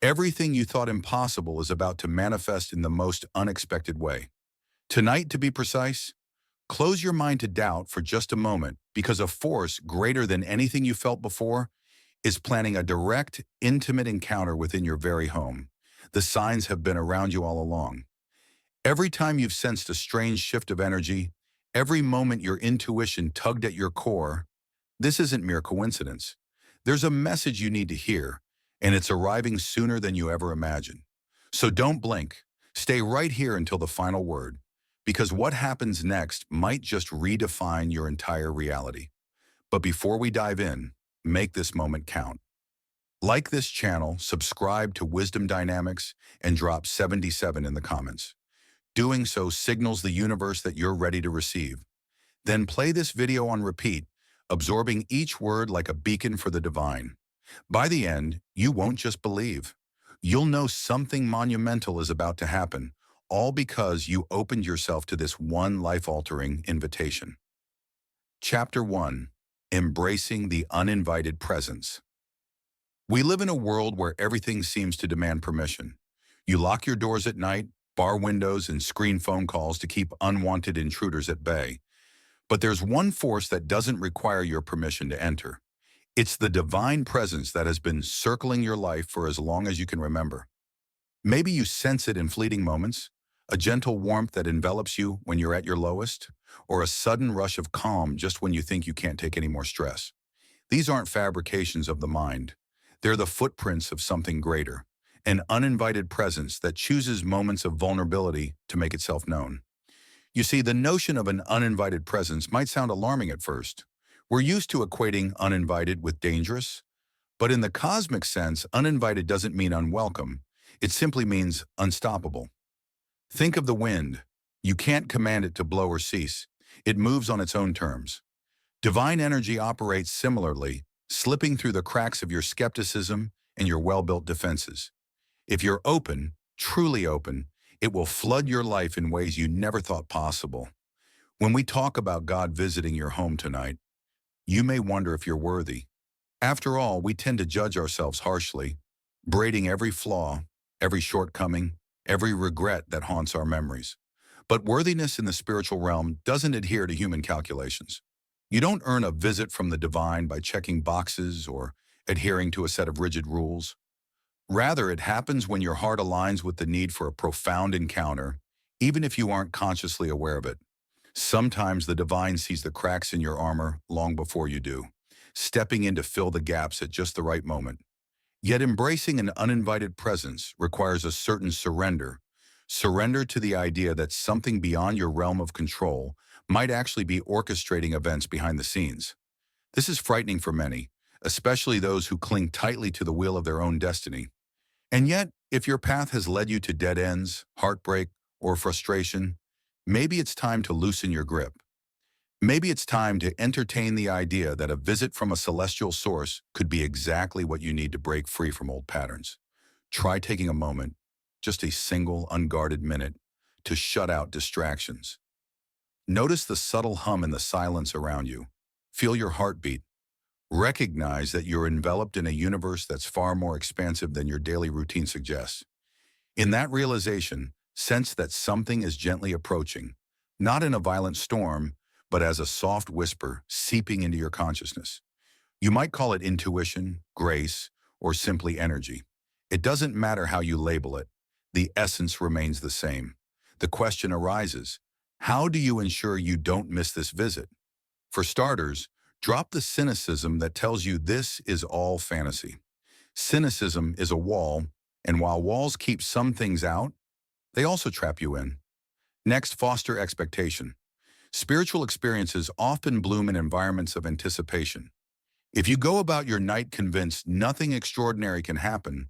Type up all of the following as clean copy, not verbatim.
Everything you thought impossible is about to manifest in the most unexpected way. Tonight, to be precise, close your mind to doubt for just a moment because a force greater than anything you felt before is planning a direct, intimate encounter within your very home. The signs have been around you all along. Every time you've sensed a strange shift of energy, every moment your intuition tugged at your core, this isn't mere coincidence. There's a message you need to hear, and it's arriving sooner than you ever imagined. So don't blink. Stay right here until the final word, because what happens next might just redefine your entire reality. But before we dive in, make this moment count. Like this channel, subscribe to Wisdom Dynamics, and drop 77 in the comments. Doing so signals the universe that you're ready to receive. Then play this video on repeat, absorbing each word like a beacon for the divine. By the end, you won't just believe. You'll know something monumental is about to happen, all because you opened yourself to this one life-altering invitation. Chapter 1. Embracing the Uninvited Presence. We live in a world where everything seems to demand permission. You lock your doors at night, bar windows, and screen phone calls to keep unwanted intruders at bay. But there's one force that doesn't require your permission to enter. It's the divine presence that has been circling your life for as long as you can remember. Maybe you sense it in fleeting moments, a gentle warmth that envelops you when you're at your lowest, or a sudden rush of calm just when you think you can't take any more stress. These aren't fabrications of the mind. They're the footprints of something greater, an uninvited presence that chooses moments of vulnerability to make itself known. You see, the notion of an uninvited presence might sound alarming at first. We're used to equating uninvited with dangerous, but in the cosmic sense, uninvited doesn't mean unwelcome. It simply means unstoppable. Think of the wind. You can't command it to blow or cease. It moves on its own terms. Divine energy operates similarly, slipping through the cracks of your skepticism and your well-built defenses. If you're open, truly open, it will flood your life in ways you never thought possible. When we talk about God visiting your home tonight, you may wonder if you're worthy. After all, we tend to judge ourselves harshly, braiding every flaw, every shortcoming, every regret that haunts our memories. But worthiness in the spiritual realm doesn't adhere to human calculations. You don't earn a visit from the divine by checking boxes or adhering to a set of rigid rules. Rather, it happens when your heart aligns with the need for a profound encounter, even if you aren't consciously aware of it. Sometimes the divine sees the cracks in your armor long before you do, stepping in to fill the gaps at just the right moment. Yet embracing an uninvited presence requires a certain surrender. Surrender to the idea that something beyond your realm of control might actually be orchestrating events behind the scenes. This is frightening for many, especially those who cling tightly to the wheel of their own destiny. And yet, if your path has led you to dead ends, heartbreak, or frustration, maybe it's time to loosen your grip. Maybe it's time to entertain the idea that a visit from a celestial source could be exactly what you need to break free from old patterns. Try taking a moment, just a single unguarded minute, to shut out distractions. Notice the subtle hum in the silence around you. Feel your heartbeat. Recognize that you're enveloped in a universe that's far more expansive than your daily routine suggests. In that realization, sense that something is gently approaching, not in a violent storm, but as a soft whisper seeping into your consciousness. You might call it intuition, grace, or simply energy. It doesn't matter how you label it. The essence remains the same. The question arises, how do you ensure you don't miss this visit? For starters, drop the cynicism that tells you this is all fantasy. Cynicism is a wall, and while walls keep some things out, they also trap you in. Next, foster expectation. Spiritual experiences often bloom in environments of anticipation. If you go about your night convinced nothing extraordinary can happen,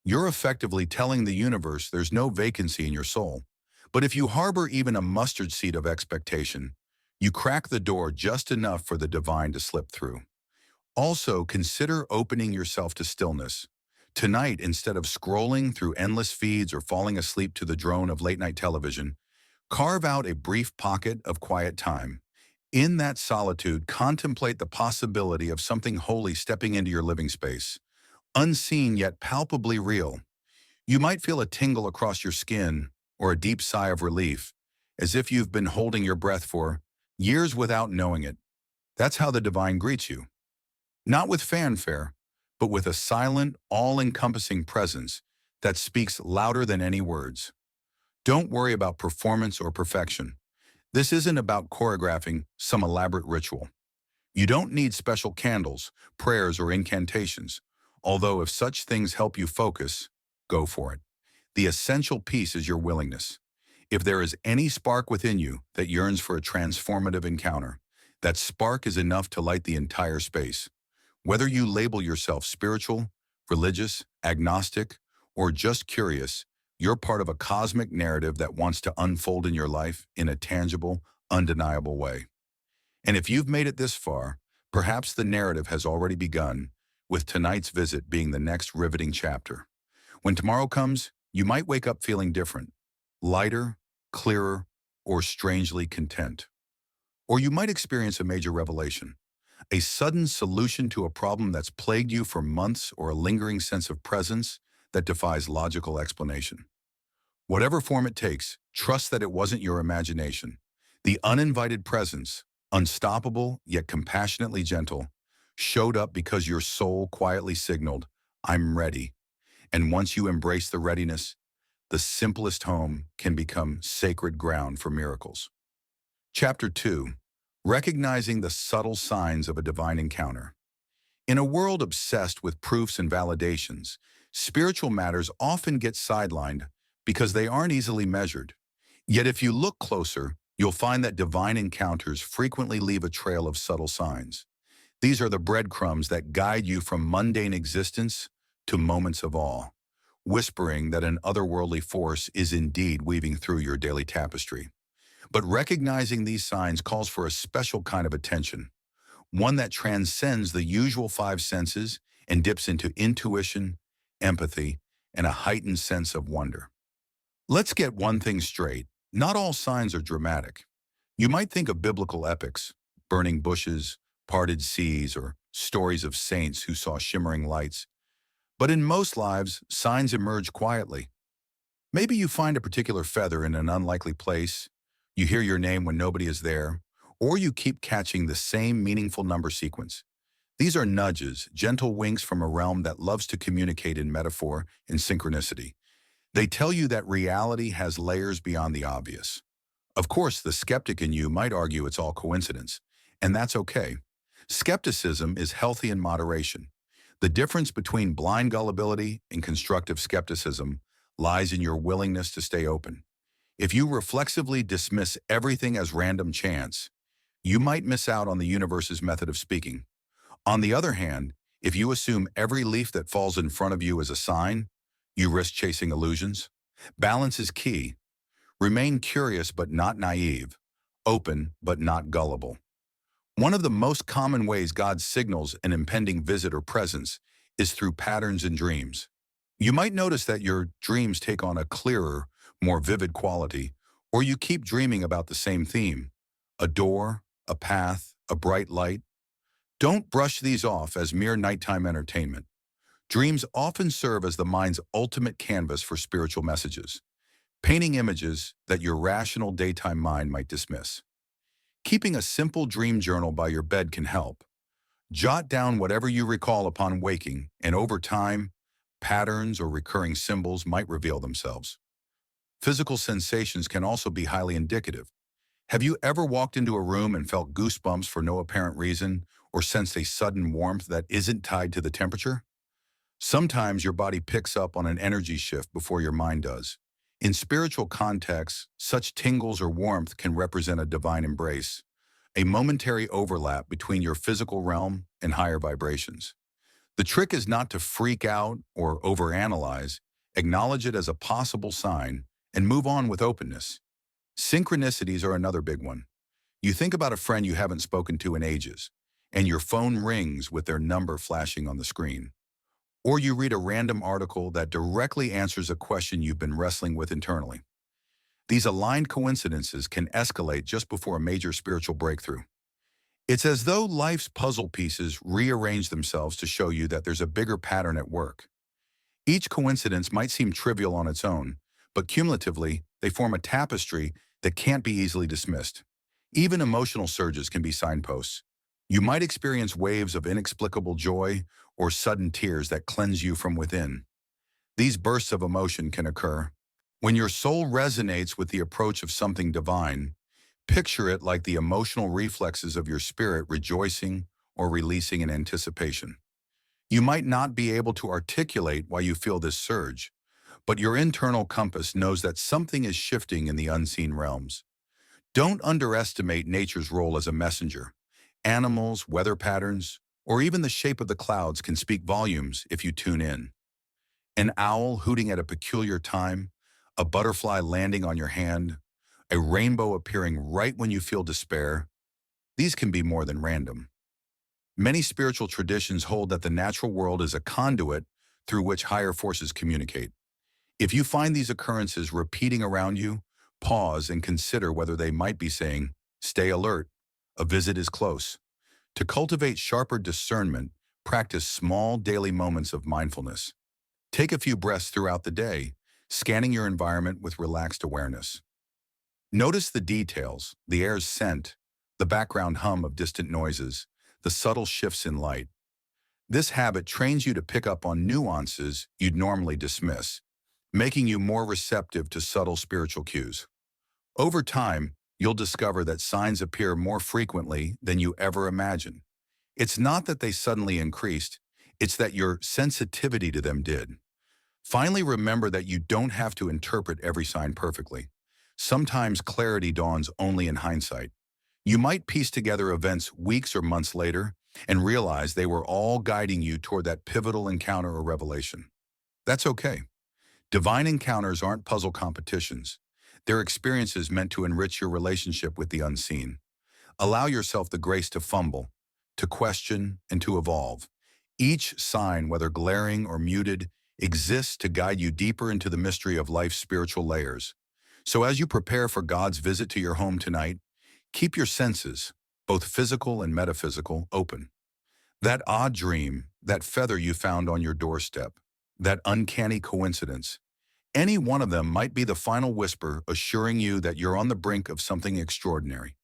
you're effectively telling the universe there's no vacancy in your soul. But if you harbor even a mustard seed of expectation, you crack the door just enough for the divine to slip through. Also, consider opening yourself to stillness. Tonight, instead of scrolling through endless feeds or falling asleep to the drone of late-night television, carve out a brief pocket of quiet time. In that solitude, contemplate the possibility of something holy stepping into your living space, unseen yet palpably real. You might feel a tingle across your skin or a deep sigh of relief, as if you've been holding your breath for years without knowing it. That's how the divine greets you. Not with fanfare, but with a silent, all-encompassing presence that speaks louder than any words. Don't worry about performance or perfection. This isn't about choreographing some elaborate ritual. You don't need special candles, prayers, or incantations, although if such things help you focus, go for it. The essential piece is your willingness. If there is any spark within you that yearns for a transformative encounter, that spark is enough to light the entire space. Whether you label yourself spiritual, religious, agnostic, or just curious, you're part of a cosmic narrative that wants to unfold in your life in a tangible, undeniable way. And if you've made it this far, perhaps the narrative has already begun, with tonight's visit being the next riveting chapter. When tomorrow comes, you might wake up feeling different, lighter, clearer, or strangely content. Or you might experience a major revelation, a sudden solution to a problem that's plagued you for months, or a lingering sense of presence that defies logical explanation. Whatever form it takes, trust that it wasn't your imagination. The uninvited presence, unstoppable yet compassionately gentle, showed up because your soul quietly signaled, "I'm ready." And once you embrace the readiness, the simplest home can become sacred ground for miracles. Chapter 2. Recognizing the subtle signs of a divine encounter. In a world obsessed with proofs and validations, spiritual matters often get sidelined because they aren't easily measured. Yet if you look closer, you'll find that divine encounters frequently leave a trail of subtle signs. These are the breadcrumbs that guide you from mundane existence to moments of awe, whispering that an otherworldly force is indeed weaving through your daily tapestry. But recognizing these signs calls for a special kind of attention, one that transcends the usual five senses and dips into intuition, empathy, and a heightened sense of wonder. Let's get one thing straight. Not all signs are dramatic. You might think of biblical epics, burning bushes, parted seas, or stories of saints who saw shimmering lights. But in most lives, signs emerge quietly. Maybe you find a particular feather in an unlikely place, you hear your name when nobody is there, or you keep catching the same meaningful number sequence. These are nudges, gentle winks from a realm that loves to communicate in metaphor and synchronicity. They tell you that reality has layers beyond the obvious. Of course, the skeptic in you might argue it's all coincidence, and that's okay. Skepticism is healthy in moderation. The difference between blind gullibility and constructive skepticism lies in your willingness to stay open. If you reflexively dismiss everything as random chance, you might miss out on the universe's method of speaking. On the other hand, if you assume every leaf that falls in front of you is a sign, you risk chasing illusions. Balance is key. Remain curious but not naive, open but not gullible. One of the most common ways God signals an impending visit or presence is through patterns in dreams. You might notice that your dreams take on a clearer, more vivid quality, or you keep dreaming about the same theme: a door, a path, a bright light. Don't brush these off as mere nighttime entertainment. Dreams often serve as the mind's ultimate canvas for spiritual messages, painting images that your rational daytime mind might dismiss. Keeping a simple dream journal by your bed can help. Jot down whatever you recall upon waking, and over time, patterns or recurring symbols might reveal themselves. Physical sensations can also be highly indicative. Have you ever walked into a room and felt goosebumps for no apparent reason, or sensed a sudden warmth that isn't tied to the temperature? Sometimes your body picks up on an energy shift before your mind does. In spiritual contexts, such tingles or warmth can represent a divine embrace, a momentary overlap between your physical realm and higher vibrations. The trick is not to freak out or overanalyze. Acknowledge it as a possible sign and move on with openness. Synchronicities are another big one. You think about a friend you haven't spoken to in ages, and your phone rings with their number flashing on the screen. Or you read a random article that directly answers a question you've been wrestling with internally. These aligned coincidences can escalate just before a major spiritual breakthrough. It's as though life's puzzle pieces rearrange themselves to show you that there's a bigger pattern at work. Each coincidence might seem trivial on its own, but cumulatively, they form a tapestry that can't be easily dismissed. Even emotional surges can be signposts. You might experience waves of inexplicable joy or sudden tears that cleanse you from within. These bursts of emotion can occur when your soul resonates with the approach of something divine. Picture it like the emotional reflexes of your spirit rejoicing or releasing in anticipation. You might not be able to articulate why you feel this surge, but your internal compass knows that something is shifting in the unseen realms. Don't underestimate nature's role as a messenger. Animals, weather patterns, or even the shape of the clouds can speak volumes if you tune in. An owl hooting at a peculiar time, a butterfly landing on your hand, a rainbow appearing right when you feel despair. These can be more than random. Many spiritual traditions hold that the natural world is a conduit through which higher forces communicate. If you find these occurrences repeating around you, pause and consider whether they might be saying, "Stay alert, a visit is close." To cultivate sharper discernment, practice small daily moments of mindfulness. Take a few breaths throughout the day, scanning your environment with relaxed awareness. Notice the details, the air's scent, the background hum of distant noises, the subtle shifts in light. This habit trains you to pick up on nuances you'd normally dismiss, making you more receptive to subtle spiritual cues. Over time, you'll discover that signs appear more frequently than you ever imagined. It's not that they suddenly increased, it's that your sensitivity to them did. Finally, remember that you don't have to interpret every sign perfectly. Sometimes clarity dawns only in hindsight. You might piece together events weeks or months later and realize they were all guiding you toward that pivotal encounter or revelation. That's okay. Divine encounters aren't puzzle competitions. They're experiences meant to enrich your relationship with the unseen. Allow yourself the grace to fumble, to question, and to evolve. Each sign, whether glaring or muted, exists to guide you deeper into the mystery of life's spiritual layers. So as you prepare for God's visit to your home tonight, keep your senses, both physical and metaphysical, open. That odd dream, that feather you found on your doorstep, that uncanny coincidence, any one of them might be the final whisper assuring you that you're on the brink of something extraordinary.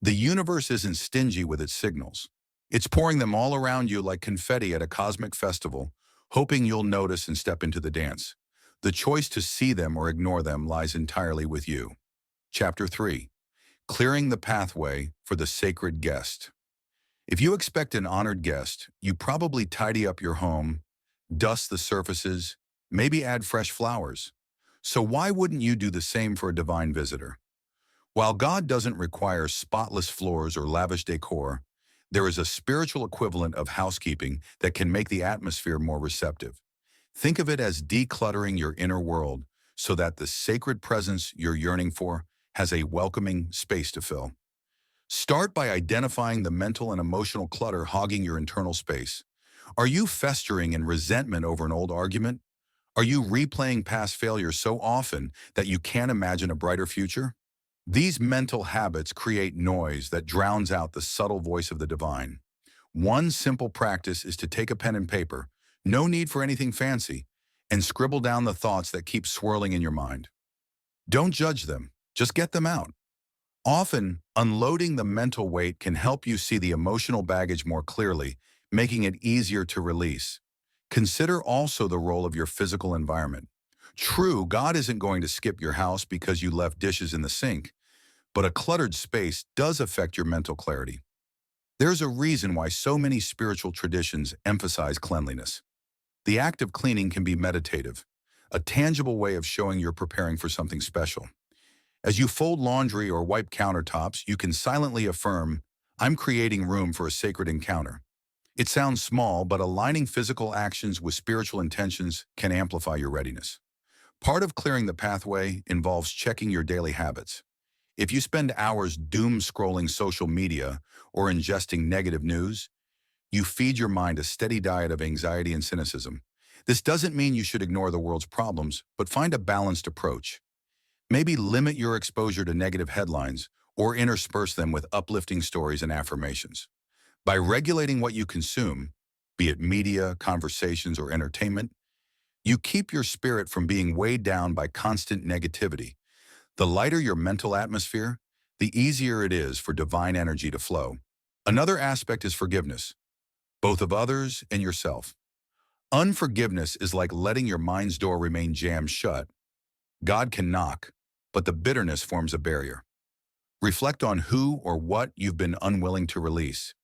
The universe isn't stingy with its signals. It's pouring them all around you like confetti at a cosmic festival, hoping you'll notice and step into the dance. The choice to see them or ignore them lies entirely with you. Chapter 3. Clearing the pathway for the sacred guest. If you expect an honored guest, you probably tidy up your home, dust the surfaces, maybe add fresh flowers. So why wouldn't you do the same for a divine visitor? While God doesn't require spotless floors or lavish decor, there is a spiritual equivalent of housekeeping that can make the atmosphere more receptive. Think of it as decluttering your inner world so that the sacred presence you're yearning for has a welcoming space to fill. Start by identifying the mental and emotional clutter hogging your internal space. Are you festering in resentment over an old argument? Are you replaying past failures so often that you can't imagine a brighter future? These mental habits create noise that drowns out the subtle voice of the divine. One simple practice is to take a pen and paper, no need for anything fancy, and scribble down the thoughts that keep swirling in your mind. Don't judge them, just get them out. Often, unloading the mental weight can help you see the emotional baggage more clearly, making it easier to release. Consider also the role of your physical environment. True, God isn't going to skip your house because you left dishes in the sink, but a cluttered space does affect your mental clarity. There's a reason why so many spiritual traditions emphasize cleanliness. The act of cleaning can be meditative, a tangible way of showing you're preparing for something special. As you fold laundry or wipe countertops, you can silently affirm, "I'm creating room for a sacred encounter." It sounds small, but aligning physical actions with spiritual intentions can amplify your readiness. Part of clearing the pathway involves checking your daily habits. If you spend hours doom scrolling social media or ingesting negative news, you feed your mind a steady diet of anxiety and cynicism. This doesn't mean you should ignore the world's problems, but find a balanced approach. Maybe limit your exposure to negative headlines or intersperse them with uplifting stories and affirmations. By regulating what you consume, be it media, conversations, or entertainment, You keep your spirit from being weighed down by constant negativity. The lighter your mental atmosphere, the easier it is for divine energy to flow. Another aspect is forgiveness, both of others and yourself. Unforgiveness is like letting your mind's door remain jammed shut. God can knock, but the bitterness forms a barrier. Reflect on who or what you've been unwilling to release.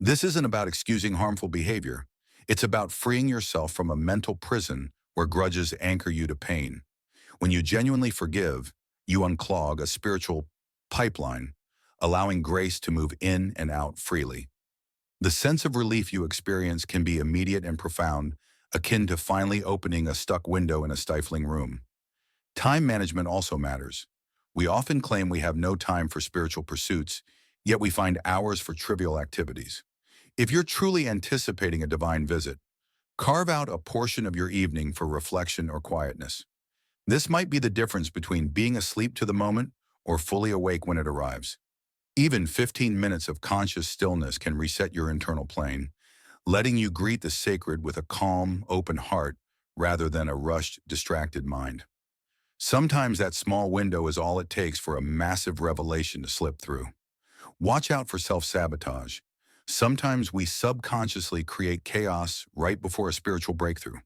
This isn't about excusing harmful behavior. It's about freeing yourself from a mental prison where grudges anchor you to pain. When you genuinely forgive, you unclog a spiritual pipeline, allowing grace to move in and out freely. The sense of relief you experience can be immediate and profound, akin to finally opening a stuck window in a stifling room. Time management also matters. We often claim we have no time for spiritual pursuits, yet we find hours for trivial activities. If you're truly anticipating a divine visit, carve out a portion of your evening for reflection or quietness. This might be the difference between being asleep to the moment or fully awake when it arrives. Even 15 minutes of conscious stillness can reset your internal plane, letting you greet the sacred with a calm, open heart rather than a rushed, distracted mind. Sometimes that small window is all it takes for a massive revelation to slip through. Watch out for self-sabotage. Sometimes we subconsciously create chaos right before a spiritual breakthrough.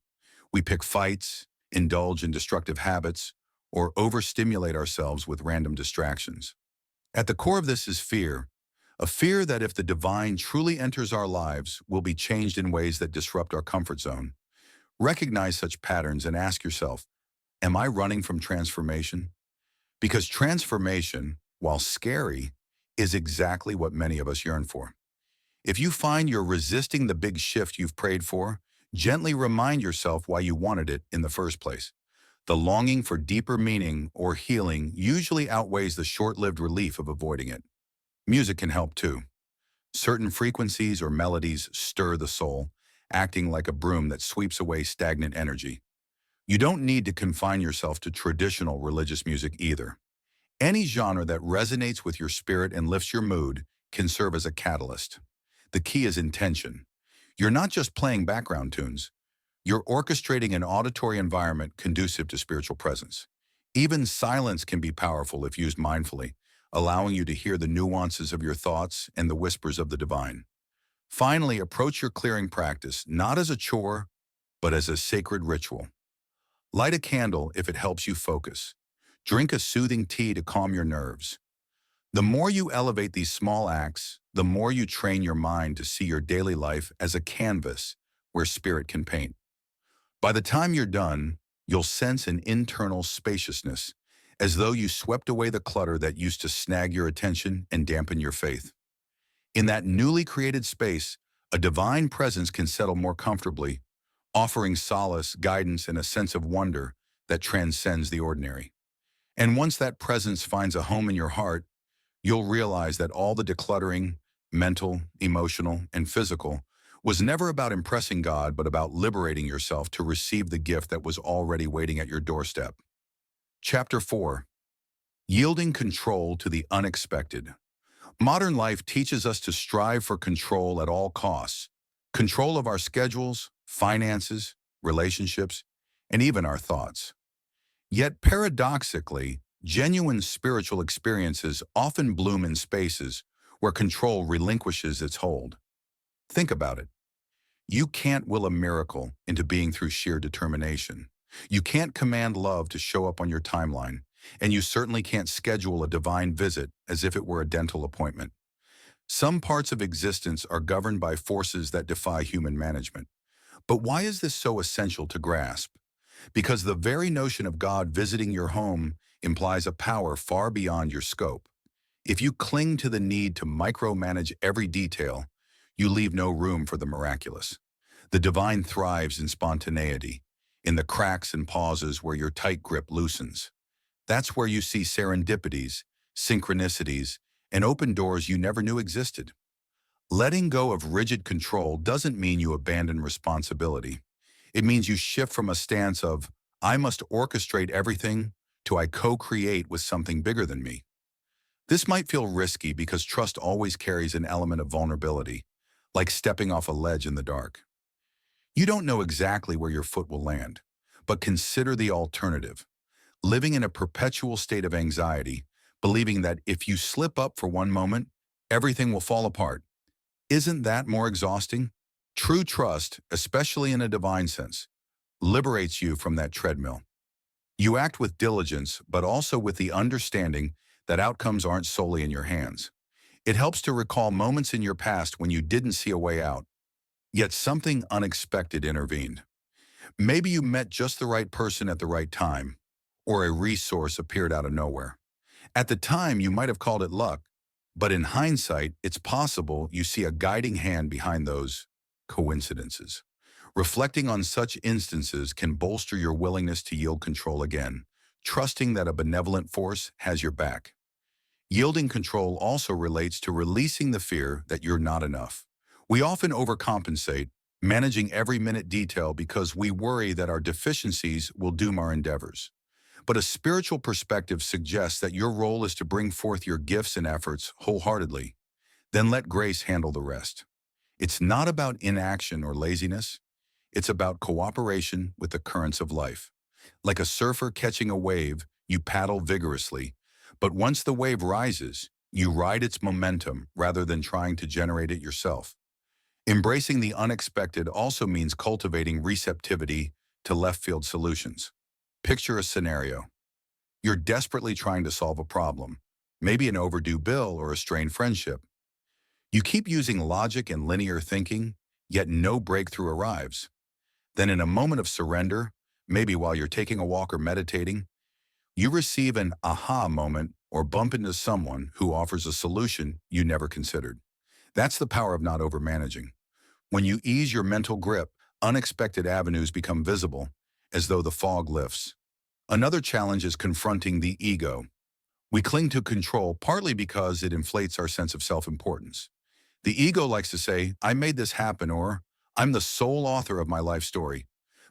We pick fights, indulge in destructive habits, or overstimulate ourselves with random distractions. At the core of this is fear, a fear that if the divine truly enters our lives, we'll be changed in ways that disrupt our comfort zone. Recognize such patterns and ask yourself, am I running from transformation? Because transformation, while scary, is exactly what many of us yearn for. If you find you're resisting the big shift you've prayed for, gently remind yourself why you wanted it in the first place. The longing for deeper meaning or healing usually outweighs the short-lived relief of avoiding it. Music can help too. Certain frequencies or melodies stir the soul, acting like a broom that sweeps away stagnant energy. You don't need to confine yourself to traditional religious music either. Any genre that resonates with your spirit and lifts your mood can serve as a catalyst. The key is intention. You're not just playing background tunes. You're orchestrating an auditory environment conducive to spiritual presence. Even silence can be powerful if used mindfully, allowing you to hear the nuances of your thoughts and the whispers of the divine. Finally, approach your clearing practice not as a chore, but as a sacred ritual. Light a candle if it helps you focus. Drink a soothing tea to calm your nerves. The more you elevate these small acts, the more you train your mind to see your daily life as a canvas where spirit can paint. By the time you're done, you'll sense an internal spaciousness, as though you swept away the clutter that used to snag your attention and dampen your faith. In that newly created space, a divine presence can settle more comfortably, offering solace, guidance, and a sense of wonder that transcends the ordinary. And once that presence finds a home in your heart, you'll realize that all the decluttering, mental, emotional, and physical, was never about impressing God, but about liberating yourself to receive the gift that was already waiting at your doorstep. Chapter 4. Yielding control to the unexpected. Modern life teaches us to strive for control at all costs. Control of our schedules, finances, relationships, and even our thoughts. Yet paradoxically, genuine spiritual experiences often bloom in spaces where control relinquishes its hold. Think about it. You can't will a miracle into being through sheer determination. You can't command love to show up on your timeline, and you certainly can't schedule a divine visit as if it were a dental appointment. Some parts of existence are governed by forces that defy human management. But why is this so essential to grasp? Because the very notion of God visiting your home implies a power far beyond your scope. If you cling to the need to micromanage every detail, you leave no room for the miraculous. The divine thrives in spontaneity, in the cracks and pauses where your tight grip loosens. That's where you see serendipities, synchronicities, and open doors you never knew existed. Letting go of rigid control doesn't mean you abandon responsibility. It means you shift from a stance of, I must orchestrate everything, to I co-create with something bigger than me. This might feel risky because trust always carries an element of vulnerability, like stepping off a ledge in the dark. You don't know exactly where your foot will land, But consider the alternative. Living in a perpetual state of anxiety, believing that if you slip up for one moment, everything will fall apart. Isn't that more exhausting? True trust, especially in a divine sense, liberates you from that treadmill. You act with diligence, but also with the understanding that outcomes aren't solely in your hands. It helps to recall moments in your past when you didn't see a way out, yet something unexpected intervened. Maybe you met just the right person at the right time, or a resource appeared out of nowhere. At the time, you might have called it luck, but in hindsight, it's possible you see a guiding hand behind those coincidences. Reflecting on such instances can bolster your willingness to yield control again, trusting that a benevolent force has your back. Yielding control also relates to releasing the fear that you're not enough. We often overcompensate, managing every minute detail because we worry that our deficiencies will doom our endeavors. But a spiritual perspective suggests that your role is to bring forth your gifts and efforts wholeheartedly. Then let grace handle the rest. It's not about inaction or laziness. It's about cooperation with the currents of life. Like a surfer catching a wave, you paddle vigorously, but once the wave rises, you ride its momentum rather than trying to generate it yourself. Embracing the unexpected also means cultivating receptivity to left field solutions. Picture a scenario. You're desperately trying to solve a problem, maybe an overdue bill or a strained friendship. You keep using logic and linear thinking, yet no breakthrough arrives. Then in a moment of surrender, maybe while you're taking a walk or meditating, you receive an aha moment or bump into someone who offers a solution you never considered. That's the power of not overmanaging. When you ease your mental grip, unexpected avenues become visible, as though the fog lifts. Another challenge is confronting the ego. We cling to control partly because it inflates our sense of self-importance. The ego likes to say, I made this happen, or I'm the sole author of my life story.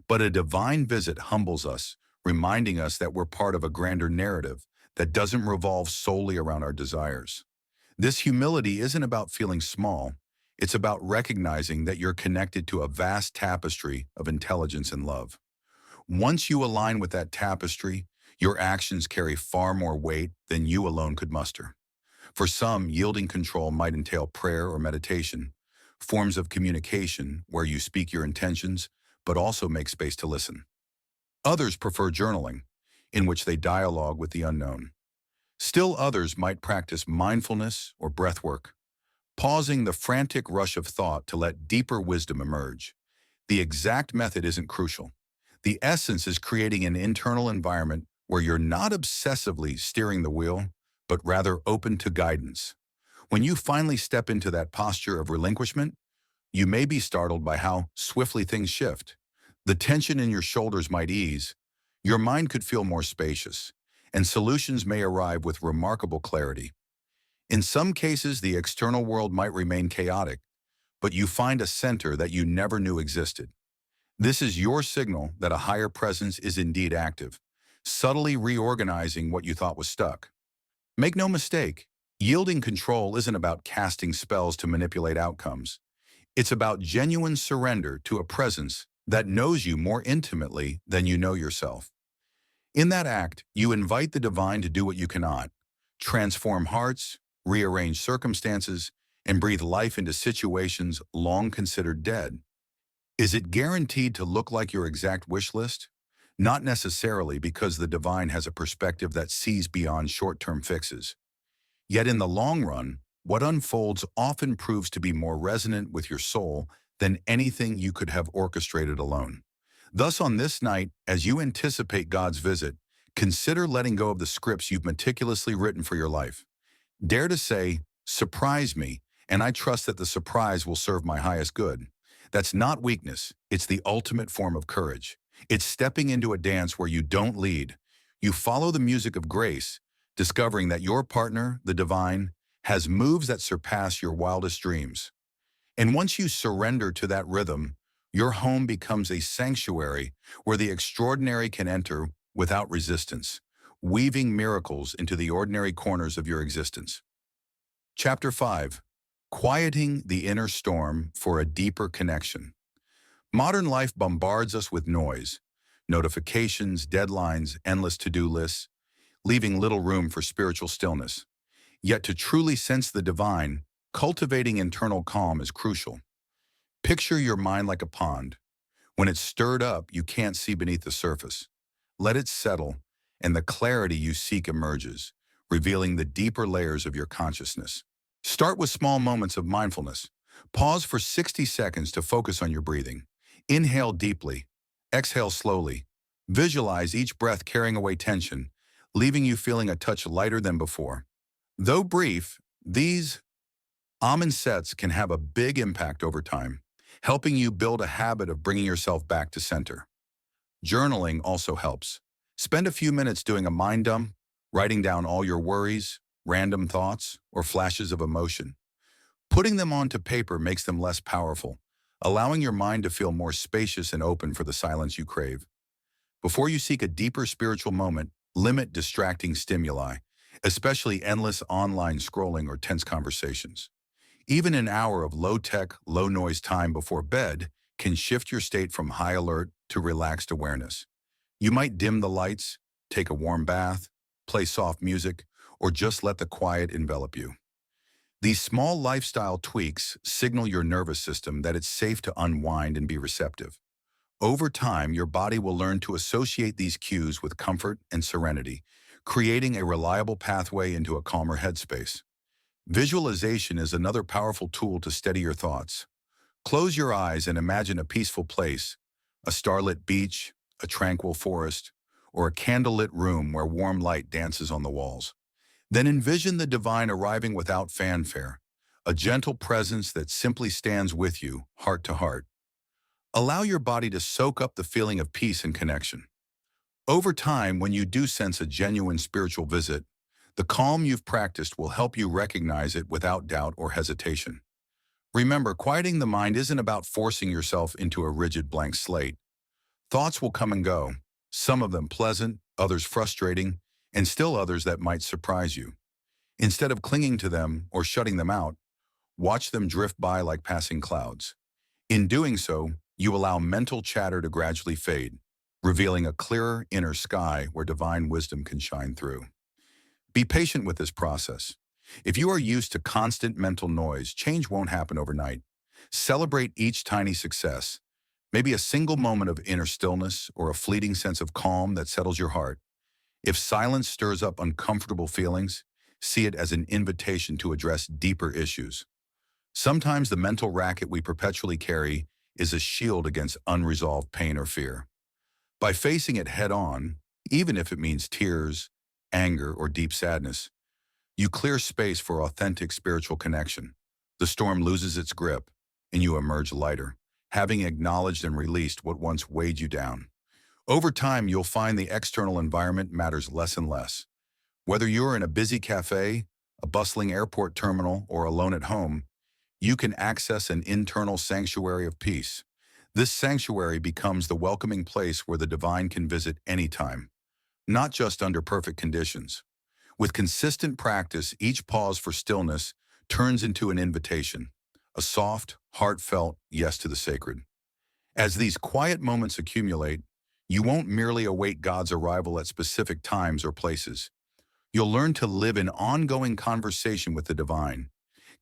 But a divine visit humbles us, reminding us that we're part of a grander narrative that doesn't revolve solely around our desires. This humility isn't about feeling small. It's about recognizing that you're connected to a vast tapestry of intelligence and love. Once you align with that tapestry, your actions carry far more weight than you alone could muster. For some, yielding control might entail prayer or meditation, forms of communication where you speak your intentions, but also make space to listen. Others prefer journaling, in which they dialogue with the unknown. Still others might practice mindfulness or breathwork, pausing the frantic rush of thought to let deeper wisdom emerge. The exact method isn't crucial. The essence is creating an internal environment where you're not obsessively steering the wheel, but rather open to guidance. When you finally step into that posture of relinquishment, you may be startled by how swiftly things shift. The tension in your shoulders might ease, your mind could feel more spacious, and solutions may arrive with remarkable clarity. In some cases, the external world might remain chaotic, but you find a center that you never knew existed. This is your signal that a higher presence is indeed active, subtly reorganizing what you thought was stuck. Make no mistake, yielding control isn't about casting spells to manipulate outcomes. It's about genuine surrender to a presence that knows you more intimately than you know yourself. In that act, you invite the divine to do what you cannot: transform hearts, rearrange circumstances, and breathe life into situations long considered dead. Is it guaranteed to look like your exact wish list? Not necessarily, because the divine has a perspective that sees beyond short-term fixes. Yet in the long run, what unfolds often proves to be more resonant with your soul than anything you could have orchestrated alone. Thus, on this night, as you anticipate God's visit, consider letting go of the scripts you've meticulously written for your life. Dare to say, surprise me, and I trust that the surprise will serve my highest good. That's not weakness, it's the ultimate form of courage. It's stepping into a dance where you don't lead. You follow the music of grace, discovering that your partner, the divine, has moves that surpass your wildest dreams. And once you surrender to that rhythm, your home becomes a sanctuary where the extraordinary can enter without resistance, weaving miracles into the ordinary corners of your existence. Chapter 5. Quieting the Inner Storm for a Deeper Connection. Modern life bombards us with noise, notifications, deadlines, endless to-do lists, leaving little room for spiritual stillness. Yet to truly sense the divine, cultivating internal calm is crucial. Picture your mind like a pond. When it's stirred up, you can't see beneath the surface. Let it settle, and the clarity you seek emerges, revealing the deeper layers of your consciousness. Start with small moments of mindfulness. Pause for 60 seconds to focus on your breathing. Inhale deeply. Exhale slowly. Visualize each breath carrying away tension, leaving you feeling a touch lighter than before. Though brief, these Amen sets can have a big impact over time, helping you build a habit of bringing yourself back to center. Journaling also helps. Spend a few minutes doing a mind dump, writing down all your worries, random thoughts, or flashes of emotion. Putting them onto paper makes them less powerful, allowing your mind to feel more spacious and open for the silence you crave. Before you seek a deeper spiritual moment, limit distracting stimuli, especially endless online scrolling or tense conversations. Even an hour of low-tech, low-noise time before bed can shift your state from high alert to relaxed awareness. You might dim the lights, take a warm bath, play soft music, or just let the quiet envelop you. These small lifestyle tweaks signal your nervous system that it's safe to unwind and be receptive. Over time, your body will learn to associate these cues with comfort and serenity, creating a reliable pathway into a calmer headspace. Visualization is another powerful tool to steady your thoughts. Close your eyes and imagine a peaceful place, a starlit beach, a tranquil forest, or a candlelit room where warm light dances on the walls. Then envision the divine arriving without fanfare, a gentle presence that simply stands with you, heart to heart. Allow your body to soak up the feeling of peace and connection. Over time, when you do sense a genuine spiritual visit, the calm you've practiced will help you recognize it without doubt or hesitation. Remember, quieting the mind isn't about forcing yourself into a rigid blank slate. Thoughts will come and go, some of them pleasant, others frustrating, and still others that might surprise you. Instead of clinging to them or shutting them out, watch them drift by like passing clouds. In doing so, you allow mental chatter to gradually fade, revealing a clearer inner sky where divine wisdom can shine through. Be patient with this process. If you are used to constant mental noise, change won't happen overnight. Celebrate each tiny success, maybe a single moment of inner stillness or a fleeting sense of calm that settles your heart. If silence stirs up uncomfortable feelings, see it as an invitation to address deeper issues. Sometimes the mental racket we perpetually carry is a shield against unresolved pain or fear. By facing it head-on, even if it means tears, anger, or deep sadness, you clear space for authentic spiritual connection. The storm loses its grip, and you emerge lighter, having acknowledged and released what once weighed you down. Over time, you'll find the external environment matters less and less. Whether you're in a busy cafe, a bustling airport terminal, or alone at home, you can access an internal sanctuary of peace. This sanctuary becomes the welcoming place where the divine can visit anytime, not just under perfect conditions. With consistent practice, each pause for stillness turns into an invitation, a soft, heartfelt yes to the sacred. As these quiet moments accumulate, you won't merely await God's arrival at specific times or places. You'll learn to live in ongoing conversation with the divine,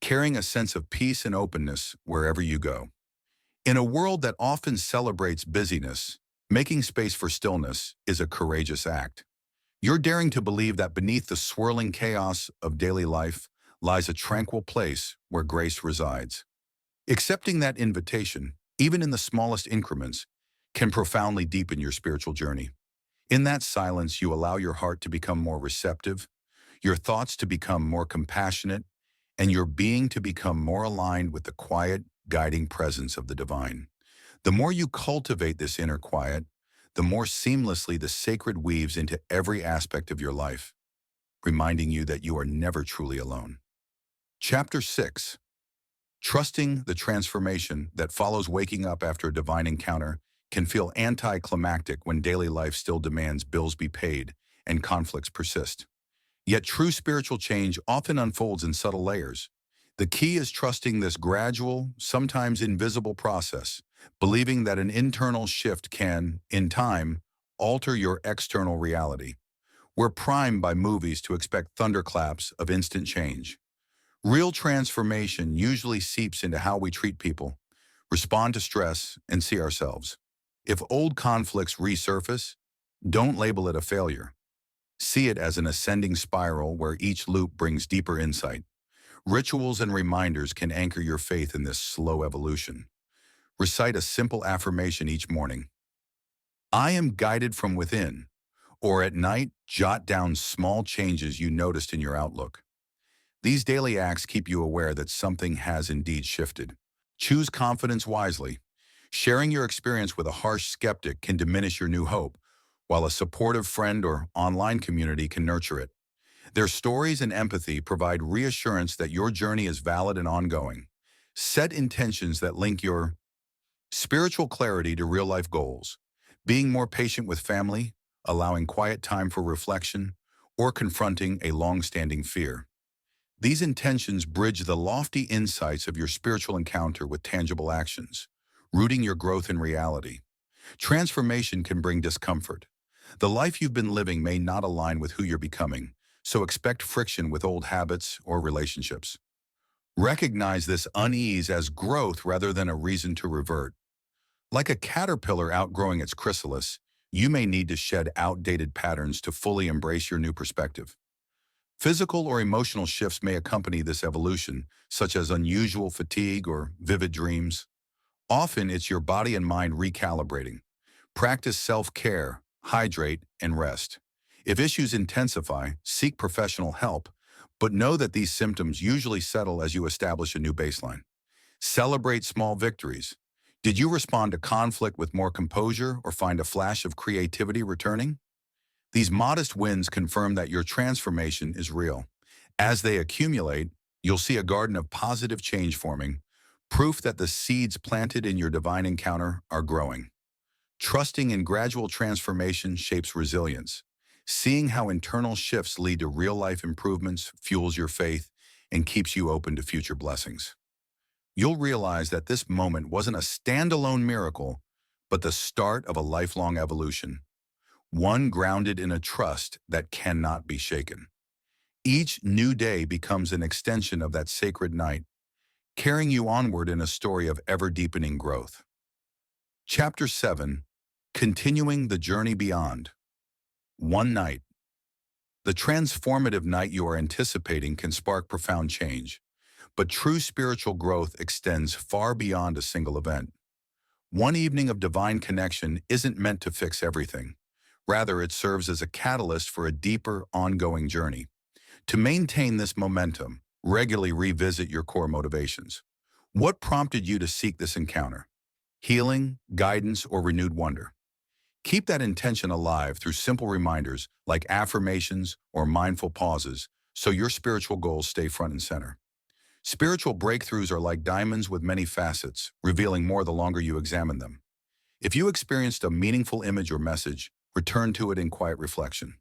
carrying a sense of peace and openness wherever you go. In a world that often celebrates busyness, making space for stillness is a courageous act. You're daring to believe that beneath the swirling chaos of daily life lies a tranquil place where grace resides. Accepting that invitation, even in the smallest increments, can profoundly deepen your spiritual journey. In that silence, you allow your heart to become more receptive, your thoughts to become more compassionate, and your being to become more aligned with the quiet, guiding presence of the divine. The more you cultivate this inner quiet, the more seamlessly the sacred weaves into every aspect of your life, reminding you that you are never truly alone. Chapter 6. Trusting the transformation that follows waking up after a divine encounter can feel anticlimactic when daily life still demands bills be paid and conflicts persist. Yet true spiritual change often unfolds in subtle layers. The key is trusting this gradual, sometimes invisible process, believing that an internal shift can, in time, alter your external reality. We're primed by movies to expect thunderclaps of instant change. Real transformation usually seeps into how we treat people, respond to stress, and see ourselves. If old conflicts resurface, don't label it a failure. See it as an ascending spiral where each loop brings deeper insight. Rituals and reminders can anchor your faith in this slow evolution. Recite a simple affirmation each morning. I am guided from within. Or at night, jot down small changes you noticed in your outlook. These daily acts keep you aware that something has indeed shifted. Choose confidence wisely. Sharing your experience with a harsh skeptic can diminish your new hope, while a supportive friend or online community can nurture it. Their stories and empathy provide reassurance that your journey is valid and ongoing. Set intentions that link your spiritual clarity to real-life goals, being more patient with family, allowing quiet time for reflection, or confronting a long-standing fear. These intentions bridge the lofty insights of your spiritual encounter with tangible actions, rooting your growth in reality. Transformation can bring discomfort. The life you've been living may not align with who you're becoming, so expect friction with old habits or relationships. Recognize this unease as growth rather than a reason to revert. Like a caterpillar outgrowing its chrysalis, you may need to shed outdated patterns to fully embrace your new perspective. Physical or emotional shifts may accompany this evolution, such as unusual fatigue or vivid dreams. Often it's your body and mind recalibrating. Practice self-care, hydrate, and rest. If issues intensify, seek professional help, but know that these symptoms usually settle as you establish a new baseline. Celebrate small victories. Did you respond to conflict with more composure or find a flash of creativity returning? These modest wins confirm that your transformation is real. As they accumulate, you'll see a garden of positive change forming, proof that the seeds planted in your divine encounter are growing. Trusting in gradual transformation shapes resilience. Seeing how internal shifts lead to real-life improvements fuels your faith and keeps you open to future blessings. You'll realize that this moment wasn't a standalone miracle, but the start of a lifelong evolution, one grounded in a trust that cannot be shaken. Each new day becomes an extension of that sacred night, carrying you onward in a story of ever-deepening growth. Chapter 7. Continuing the Journey Beyond. One night. The transformative night you are anticipating can spark profound change, but true spiritual growth extends far beyond a single event. One evening of divine connection isn't meant to fix everything. Rather, it serves as a catalyst for a deeper, ongoing journey. To maintain this momentum, regularly revisit your core motivations. What prompted you to seek this encounter? Healing, guidance, or renewed wonder? Keep that intention alive through simple reminders like affirmations or mindful pauses so your spiritual goals stay front and center. Spiritual breakthroughs are like diamonds with many facets, revealing more the longer you examine them. If you experienced a meaningful image or message, return to it in quiet reflection.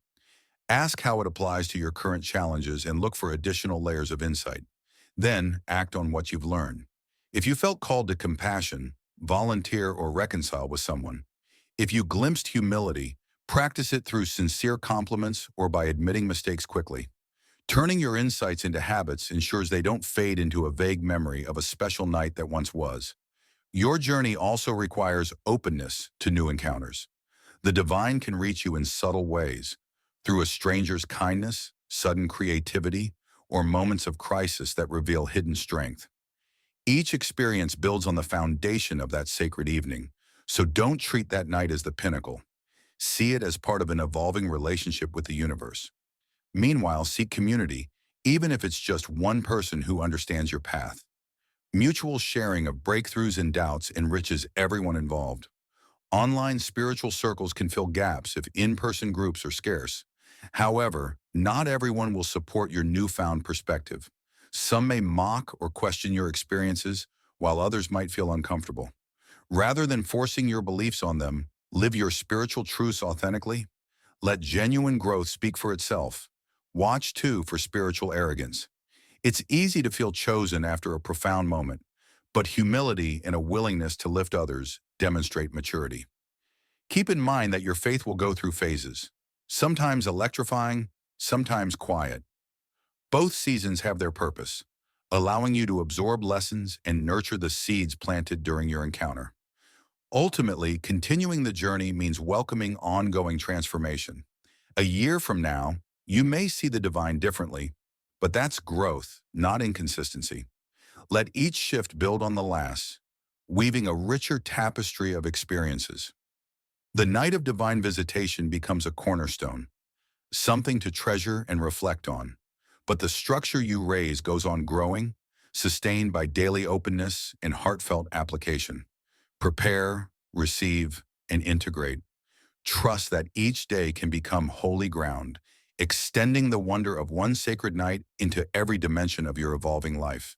Ask how it applies to your current challenges and look for additional layers of insight. Then, act on what you've learned. If you felt called to compassion, volunteer or reconcile with someone. If you glimpsed humility, practice it through sincere compliments or by admitting mistakes quickly. Turning your insights into habits ensures they don't fade into a vague memory of a special night that once was. Your journey also requires openness to new encounters. The divine can reach you in subtle ways, through a stranger's kindness, sudden creativity, or moments of crisis that reveal hidden strength. Each experience builds on the foundation of that sacred evening, so don't treat that night as the pinnacle. See it as part of an evolving relationship with the universe. Meanwhile, seek community, even if it's just one person who understands your path. Mutual sharing of breakthroughs and doubts enriches everyone involved. Online spiritual circles can fill gaps if in-person groups are scarce. However, not everyone will support your newfound perspective. Some may mock or question your experiences, while others might feel uncomfortable. Rather than forcing your beliefs on them, live your spiritual truths authentically. Let genuine growth speak for itself. Watch, too, for spiritual arrogance. It's easy to feel chosen after a profound moment, but humility and a willingness to lift others demonstrate maturity. Keep in mind that your faith will go through phases, sometimes electrifying, sometimes quiet. Both seasons have their purpose, allowing you to absorb lessons and nurture the seeds planted during your encounter. Ultimately, continuing the journey means welcoming ongoing transformation. A year from now, you may see the divine differently, but that's growth, not inconsistency. Let each shift build on the last, weaving a richer tapestry of experiences. The night of divine visitation becomes a cornerstone, something to treasure and reflect on. But the structure you raise goes on growing, sustained by daily openness and heartfelt application. Prepare, receive, and integrate. Trust that each day can become holy ground, extending the wonder of one sacred night into every dimension of your evolving life.